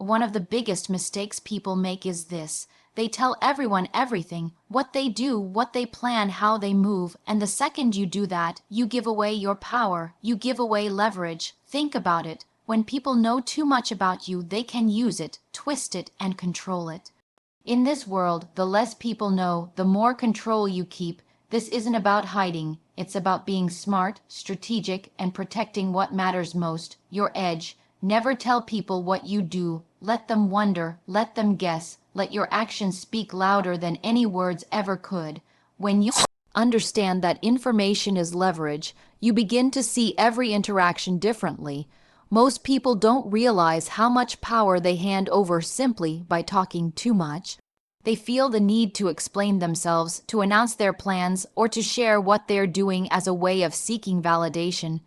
one of the biggest mistakes people make is this. They tell everyone everything, what they do, what they plan, how they move, and the second you do that, you give away your power, you give away leverage. Think about it. When people know too much about you, they can use it, twist it, and control it. In this world, the less people know, the more control you keep. This isn't about hiding. It's about being smart, strategic, and protecting what matters most, your edge. Never tell people what you do. Let them wonder, let them guess. Let your actions speak louder than any words ever could. When you understand that information is leverage, you begin to see every interaction differently. Most people don't realize how much power they hand over simply by talking too much. They feel the need to explain themselves, to announce their plans, or to share what they're doing as a way of seeking validation.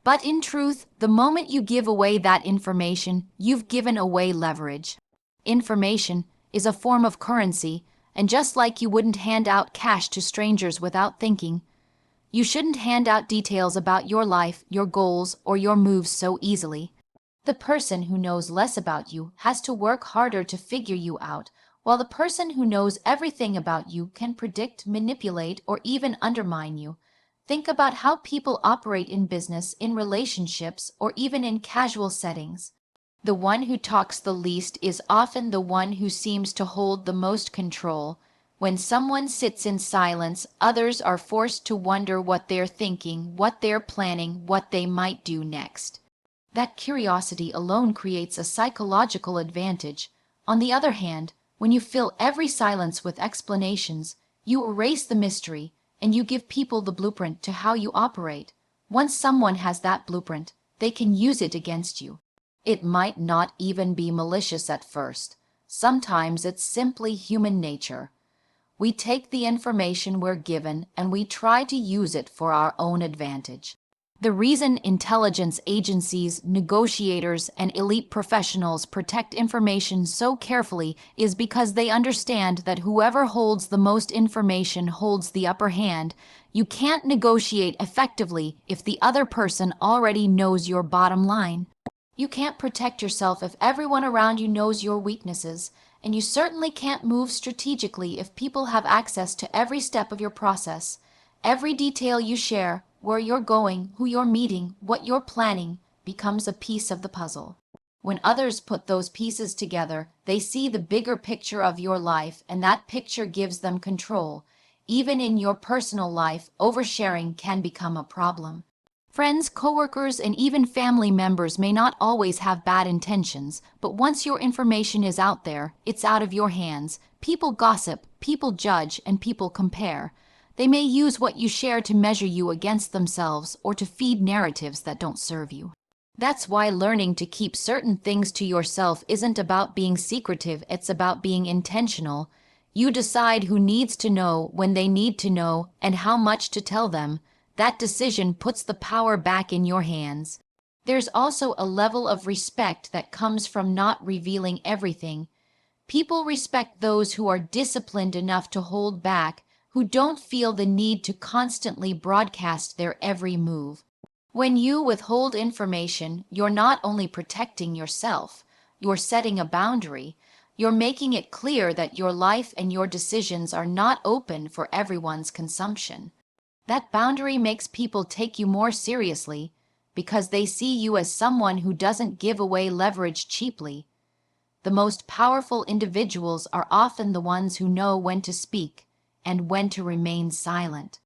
But in truth, the moment you give away that information, you've given away leverage. Information is a form of currency, and just like you wouldn't hand out cash to strangers without thinking, you shouldn't hand out details about your life, your goals, or your moves so easily. The person who knows less about you has to work harder to figure you out, while the person who knows everything about you can predict, manipulate, or even undermine you. Think about how people operate in business, in relationships, or even in casual settings. The one who talks the least is often the one who seems to hold the most control. When someone sits in silence, others are forced to wonder what they're thinking, what they're planning, what they might do next. That curiosity alone creates a psychological advantage. On the other hand, when you fill every silence with explanations, you erase the mystery, and you give people the blueprint to how you operate. Once someone has that blueprint, they can use it against you. It might not even be malicious at first. Sometimes it's simply human nature. We take the information we're given and we try to use it for our own advantage. The reason intelligence agencies, negotiators, and elite professionals protect information so carefully is because they understand that whoever holds the most information holds the upper hand. You can't negotiate effectively if the other person already knows your bottom line. You can't protect yourself if everyone around you knows your weaknesses, and you certainly can't move strategically if people have access to every step of your process. Every detail you share, where you're going, who you're meeting, what you're planning, becomes a piece of the puzzle. When others put those pieces together, they see the bigger picture of your life, and that picture gives them control. Even in your personal life, oversharing can become a problem. Friends, coworkers, and even family members may not always have bad intentions, but once your information is out there, it's out of your hands. People gossip, people judge, and people compare. They may use what you share to measure you against themselves or to feed narratives that don't serve you. That's why learning to keep certain things to yourself isn't about being secretive, it's about being intentional. You decide who needs to know, when they need to know, and how much to tell them. That decision puts the power back in your hands. There's also a level of respect that comes from not revealing everything. People respect those who are disciplined enough to hold back, who don't feel the need to constantly broadcast their every move. When you withhold information, you're not only protecting yourself, you're setting a boundary. You're making it clear that your life and your decisions are not open for everyone's consumption. That boundary makes people take you more seriously because they see you as someone who doesn't give away leverage cheaply. The most powerful individuals are often the ones who know when to speak and when to remain silent.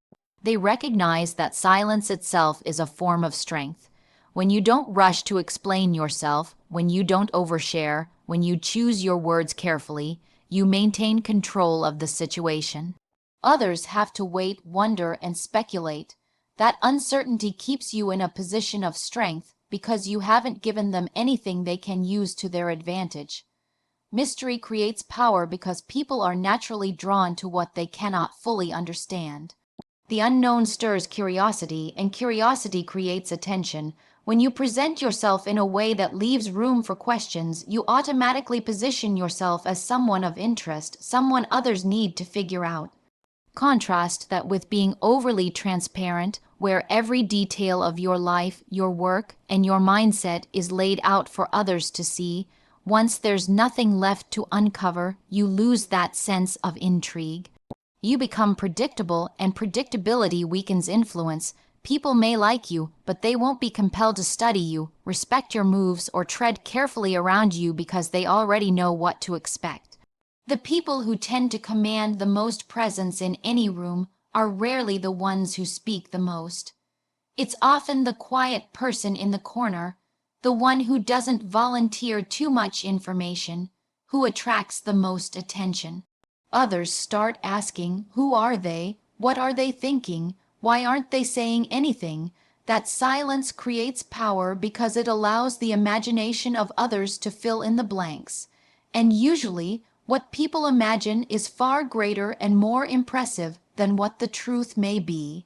They recognize that silence itself is a form of strength. When you don't rush to explain yourself, when you don't overshare, when you choose your words carefully, you maintain control of the situation. Others have to wait, wonder, and speculate. That uncertainty keeps you in a position of strength because you haven't given them anything they can use to their advantage. Mystery creates power because people are naturally drawn to what they cannot fully understand. The unknown stirs curiosity, and curiosity creates attention. When you present yourself in a way that leaves room for questions, you automatically position yourself as someone of interest, someone others need to figure out. Contrast that with being overly transparent, where every detail of your life, your work, and your mindset is laid out for others to see. Once there's nothing left to uncover, you lose that sense of intrigue. You become predictable, and predictability weakens influence. People may like you, but they won't be compelled to study you, respect your moves, or tread carefully around you because they already know what to expect. The people who tend to command the most presence in any room are rarely the ones who speak the most. It's often the quiet person in the corner, the one who doesn't volunteer too much information, who attracts the most attention. Others start asking, who are they? What are they thinking? Why aren't they saying anything? That silence creates power because it allows the imagination of others to fill in the blanks. And usually, what people imagine is far greater and more impressive than what the truth may be.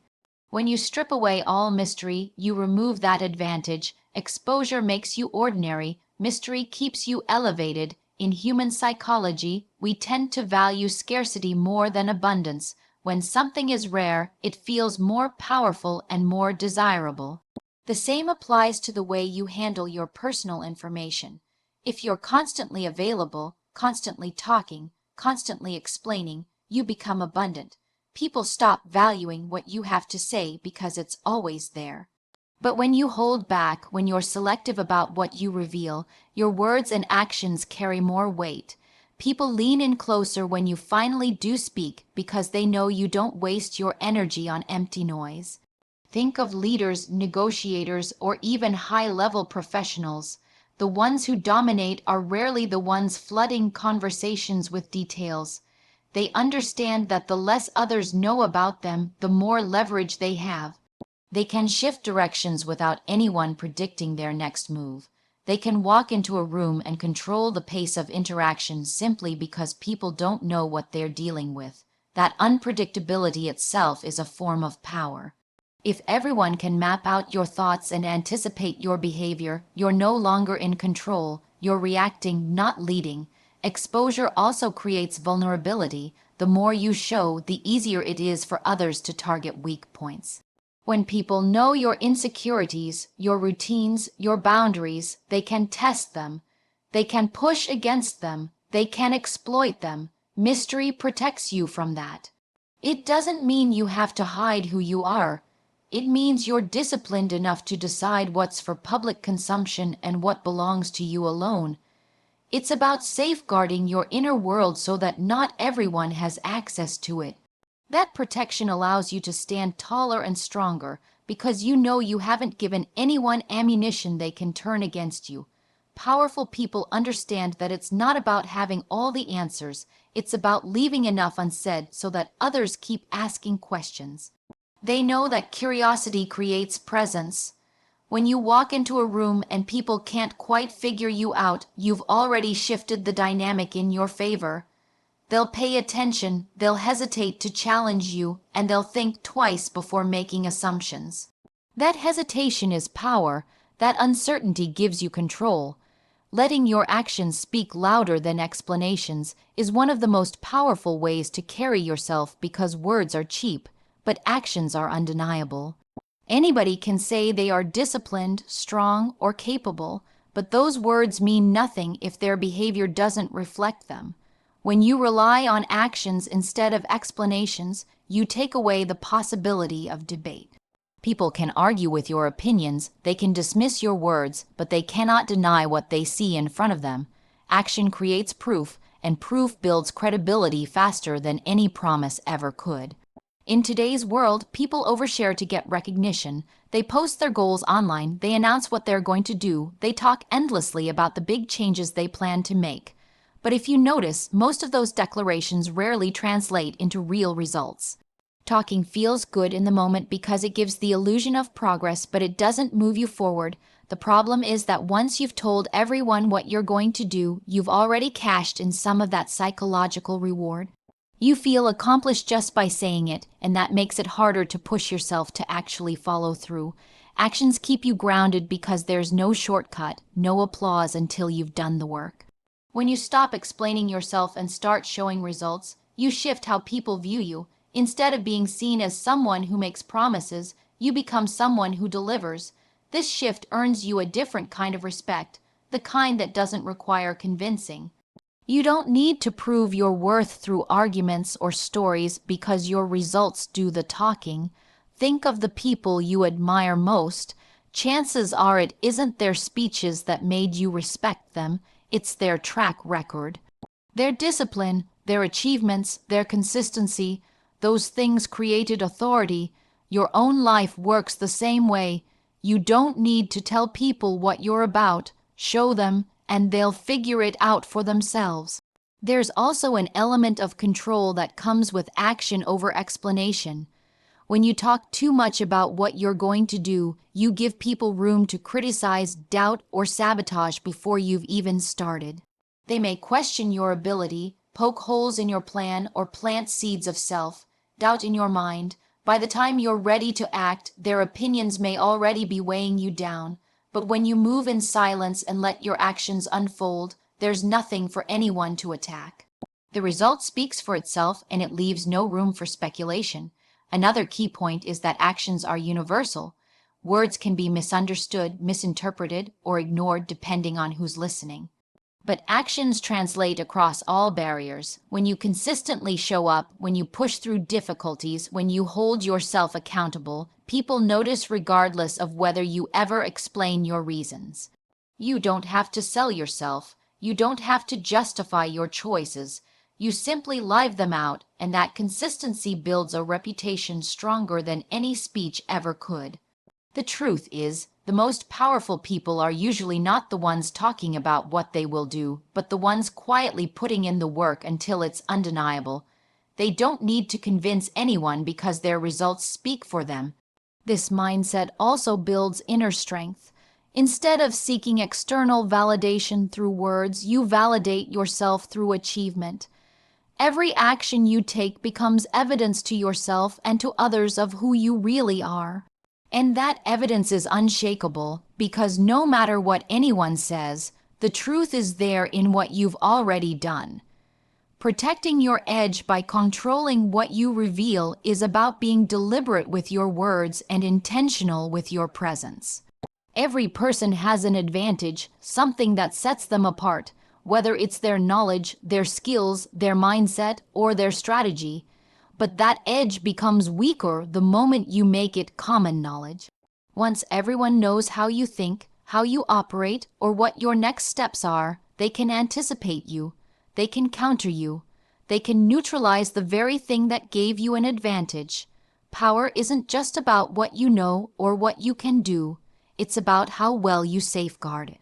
When you strip away all mystery, you remove that advantage. Exposure makes you ordinary. Mystery keeps you elevated. In human psychology, we tend to value scarcity more than abundance. When something is rare, it feels more powerful and more desirable. The same applies to the way you handle your personal information. If you're constantly available, constantly talking, constantly explaining, you become abundant. People stop valuing what you have to say because it's always there. But when you hold back, when you're selective about what you reveal, your words and actions carry more weight. People lean in closer when you finally do speak because they know you don't waste your energy on empty noise. Think of leaders, negotiators, or even high-level professionals. The ones who dominate are rarely the ones flooding conversations with details. They understand that the less others know about them, the more leverage they have. They can shift directions without anyone predicting their next move. They can walk into a room and control the pace of interaction simply because people don't know what they're dealing with. That unpredictability itself is a form of power. If everyone can map out your thoughts and anticipate your behavior, you're no longer in control. You're reacting, not leading. Exposure also creates vulnerability. The more you show, the easier it is for others to target weak points. When people know your insecurities, your routines, your boundaries, they can test them. They can push against them. They can exploit them. Mystery protects you from that. It doesn't mean you have to hide who you are. It means you're disciplined enough to decide what's for public consumption and what belongs to you alone. It's about safeguarding your inner world so that not everyone has access to it. That protection allows you to stand taller and stronger because you know you haven't given anyone ammunition they can turn against you. Powerful people understand that it's not about having all the answers. It's about leaving enough unsaid so that others keep asking questions. They know that curiosity creates presence. When you walk into a room and people can't quite figure you out, you've already shifted the dynamic in your favor. They'll pay attention, they'll hesitate to challenge you, and they'll think twice before making assumptions. That hesitation is power. That uncertainty gives you control. Letting your actions speak louder than explanations is one of the most powerful ways to carry yourself because words are cheap, but actions are undeniable. Anybody can say they are disciplined, strong, or capable, but those words mean nothing if their behavior doesn't reflect them. When you rely on actions instead of explanations, you take away the possibility of debate. People can argue with your opinions, they can dismiss your words, but they cannot deny what they see in front of them. Action creates proof, and proof builds credibility faster than any promise ever could. In today's world, people overshare to get recognition. They post their goals online, they announce what they're going to do, they talk endlessly about the big changes they plan to make. But if you notice, most of those declarations rarely translate into real results. Talking feels good in the moment because it gives the illusion of progress, but it doesn't move you forward. The problem is that once you've told everyone what you're going to do, you've already cashed in some of that psychological reward. You feel accomplished just by saying it, and that makes it harder to push yourself to actually follow through. Actions keep you grounded because there's no shortcut, no applause until you've done the work. When you stop explaining yourself and start showing results, you shift how people view you. Instead of being seen as someone who makes promises, you become someone who delivers. This shift earns you a different kind of respect, the kind that doesn't require convincing. You don't need to prove your worth through arguments or stories because your results do the talking. Think of the people you admire most. Chances are it isn't their speeches that made you respect them, it's their track record. Their discipline, their achievements, their consistency, those things created authority. Your own life works the same way. You don't need to tell people what you're about. Show them, and they'll figure it out for themselves. There's also an element of control that comes with action over explanation. When you talk too much about what you're going to do, you give people room to criticize, doubt, or sabotage before you've even started. They may question your ability, poke holes in your plan, or plant seeds of self-doubt in your mind. By the time you're ready to act, their opinions may already be weighing you down. But when you move in silence and let your actions unfold, there's nothing for anyone to attack. The result speaks for itself, and it leaves no room for speculation. Another key point is that actions are universal. Words can be misunderstood, misinterpreted, or ignored depending on who's listening. But actions translate across all barriers. When you consistently show up, when you push through difficulties, when you hold yourself accountable, people notice regardless of whether you ever explain your reasons. You don't have to sell yourself. You don't have to justify your choices. You simply live them out, and that consistency builds a reputation stronger than any speech ever could. The truth is, the most powerful people are usually not the ones talking about what they will do, but the ones quietly putting in the work until it's undeniable. They don't need to convince anyone because their results speak for them. This mindset also builds inner strength. Instead of seeking external validation through words, you validate yourself through achievement. Every action you take becomes evidence to yourself and to others of who you really are. And that evidence is unshakable because no matter what anyone says, the truth is there in what you've already done. Protecting your edge by controlling what you reveal is about being deliberate with your words and intentional with your presence. Every person has an advantage, something that sets them apart, whether it's their knowledge, their skills, their mindset, or their strategy. But that edge becomes weaker the moment you make it common knowledge. Once everyone knows how you think, how you operate, or what your next steps are, they can anticipate you. They can counter you. They can neutralize the very thing that gave you an advantage. Power isn't just about what you know or what you can do. It's about how well you safeguard it.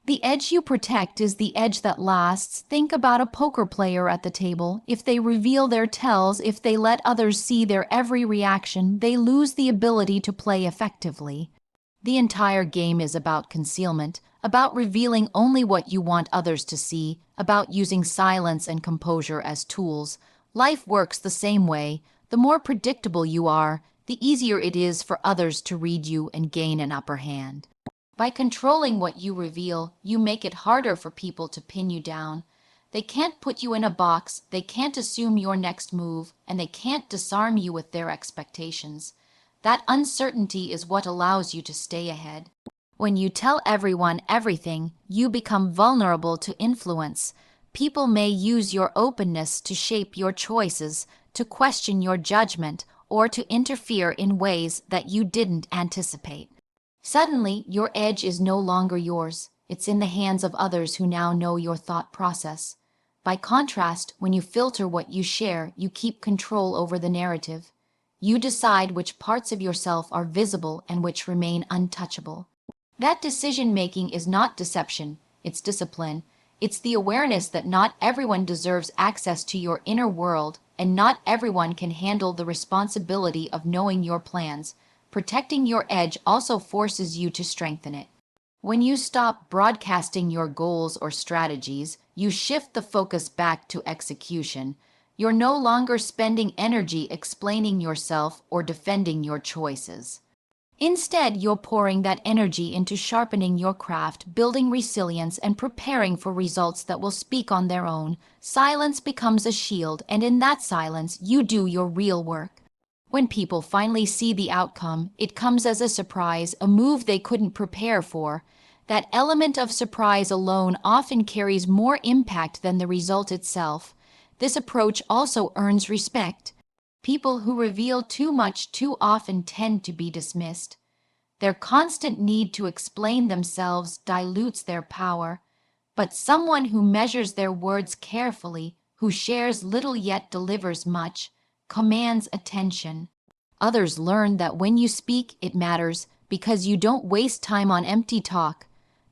The edge you protect is the edge that lasts. Think about a poker player at the table. If they reveal their tells, if they let others see their every reaction, they lose the ability to play effectively. The entire game is about concealment, about revealing only what you want others to see, about using silence and composure as tools. Life works the same way. The more predictable you are, the easier it is for others to read you and gain an upper hand. By controlling what you reveal, you make it harder for people to pin you down. They can't put you in a box, they can't assume your next move, and they can't disarm you with their expectations. That uncertainty is what allows you to stay ahead. When you tell everyone everything, you become vulnerable to influence. People may use your openness to shape your choices, to question your judgment, or to interfere in ways that you didn't anticipate. Suddenly, your edge is no longer yours. It's in the hands of others who now know your thought process. By contrast, when you filter what you share, you keep control over the narrative. You decide which parts of yourself are visible and which remain untouchable. That decision-making is not deception, it's discipline. It's the awareness that not everyone deserves access to your inner world, and not everyone can handle the responsibility of knowing your plans. Protecting your edge also forces you to strengthen it. When you stop broadcasting your goals or strategies, you shift the focus back to execution. You're no longer spending energy explaining yourself or defending your choices. Instead, you're pouring that energy into sharpening your craft, building resilience, and preparing for results that will speak on their own. Silence becomes a shield, and in that silence, you do your real work. When people finally see the outcome, it comes as a surprise, a move they couldn't prepare for. That element of surprise alone often carries more impact than the result itself. This approach also earns respect. People who reveal too much too often tend to be dismissed. Their constant need to explain themselves dilutes their power. But someone who measures their words carefully, who shares little yet delivers much, commands attention. Others learn that when you speak, it matters because you don't waste time on empty talk.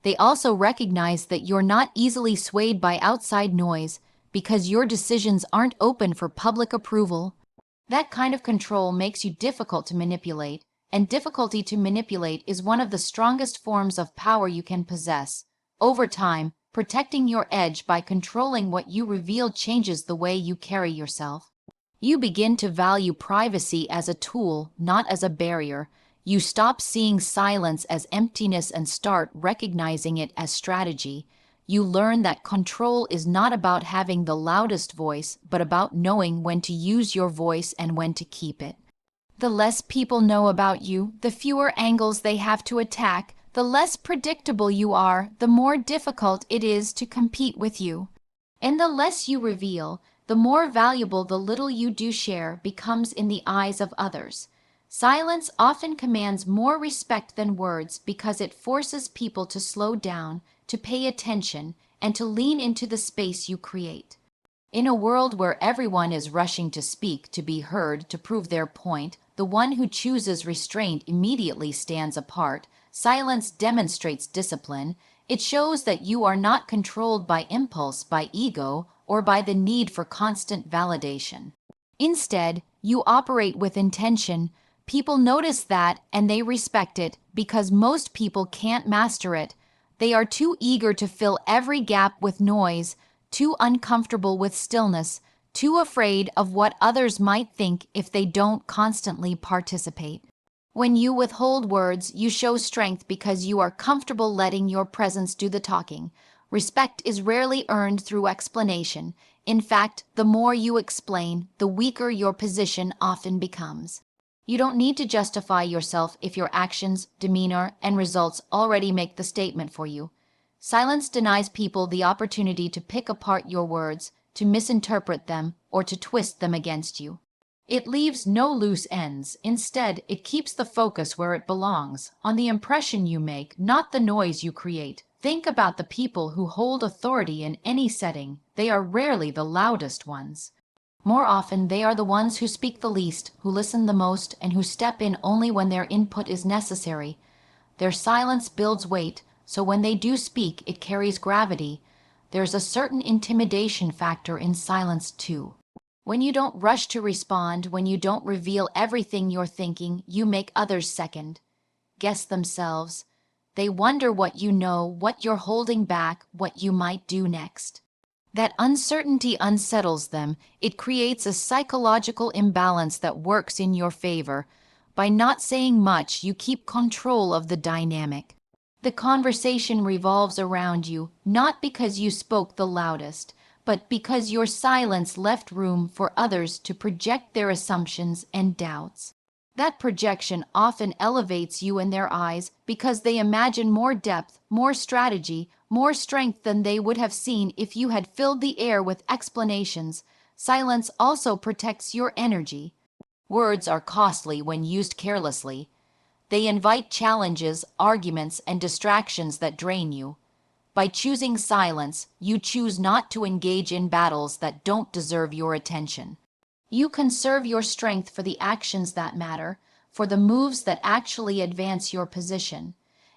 They also recognize that you're not easily swayed by outside noise because your decisions aren't open for public approval. That kind of control makes you difficult to manipulate, and difficulty to manipulate is one of the strongest forms of power you can possess. Over time, protecting your edge by controlling what you reveal changes the way you carry yourself. You begin to value privacy as a tool, not as a barrier. You stop seeing silence as emptiness and start recognizing it as strategy. You learn that control is not about having the loudest voice, but about knowing when to use your voice and when to keep it. The less people know about you, the fewer angles they have to attack, the less predictable you are, the more difficult it is to compete with you. And the less you reveal, the more valuable the little you do share becomes in the eyes of others. Silence often commands more respect than words because it forces people to slow down, to pay attention, and to lean into the space you create. In a world where everyone is rushing to speak, to be heard, to prove their point, the one who chooses restraint immediately stands apart. Silence demonstrates discipline. It shows that you are not controlled by impulse, by ego, or by the need for constant validation. Instead, you operate with intention. People notice that and they respect it because most people can't master it. They are too eager to fill every gap with noise, too uncomfortable with stillness, too afraid of what others might think if they don't constantly participate. When you withhold words, you show strength because you are comfortable letting your presence do the talking. Respect is rarely earned through explanation. In fact, the more you explain, the weaker your position often becomes. You don't need to justify yourself if your actions, demeanor, and results already make the statement for you. Silence denies people the opportunity to pick apart your words, to misinterpret them, or to twist them against you. It leaves no loose ends. Instead, it keeps the focus where it belongs, on the impression you make, not the noise you create. Think about the people who hold authority in any setting. They are rarely the loudest ones. More often, they are the ones who speak the least, who listen the most, and who step in only when their input is necessary. Their silence builds weight, so when they do speak, it carries gravity. There's a certain intimidation factor in silence, too. When you don't rush to respond, when you don't reveal everything you're thinking, you make others second, guess themselves. They wonder what you know, what you're holding back, what you might do next. That uncertainty unsettles them. It creates a psychological imbalance that works in your favor. By not saying much, you keep control of the dynamic. The conversation revolves around you, not because you spoke the loudest, but because your silence left room for others to project their assumptions and doubts. That projection often elevates you in their eyes because they imagine more depth, more strategy, more strength than they would have seen if you had filled the air with explanations. Silence also protects your energy. Words are costly when used carelessly. They invite challenges, arguments, and distractions that drain you. By choosing silence, you choose not to engage in battles that don't deserve your attention. You conserve your strength for the actions that matter, for the moves that actually advance your position.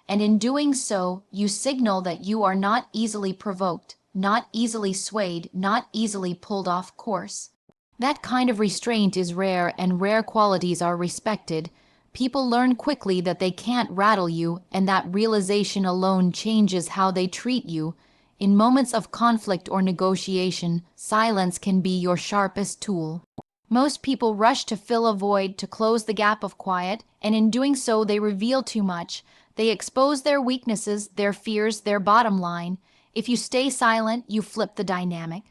And in doing so, you signal that you are not easily provoked, not easily swayed, not easily pulled off course. That kind of restraint is rare, and rare qualities are respected. People learn quickly that they can't rattle you, and that realization alone changes how they treat you. In moments of conflict or negotiation, silence can be your sharpest tool. Most people rush to fill a void, to close the gap of quiet, and in doing so they reveal too much. They expose their weaknesses, their fears, their bottom line. If you stay silent, you flip the dynamic.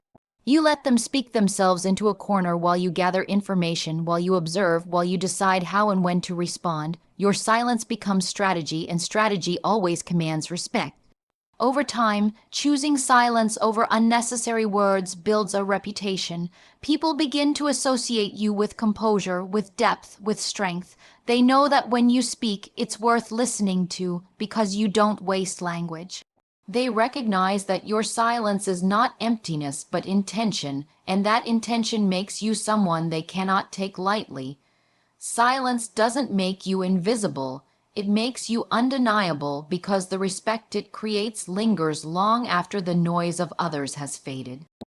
You let them speak themselves into a corner while you gather information, while you observe, while you decide how and when to respond. Your silence becomes strategy, and strategy always commands respect. Over time, choosing silence over unnecessary words builds a reputation. People begin to associate you with composure, with depth, with strength. They know that when you speak, it's worth listening to because you don't waste language. They recognize that your silence is not emptiness but intention, and that intention makes you someone they cannot take lightly. Silence doesn't make you invisible. It makes you undeniable because the respect it creates lingers long after the noise of others has faded.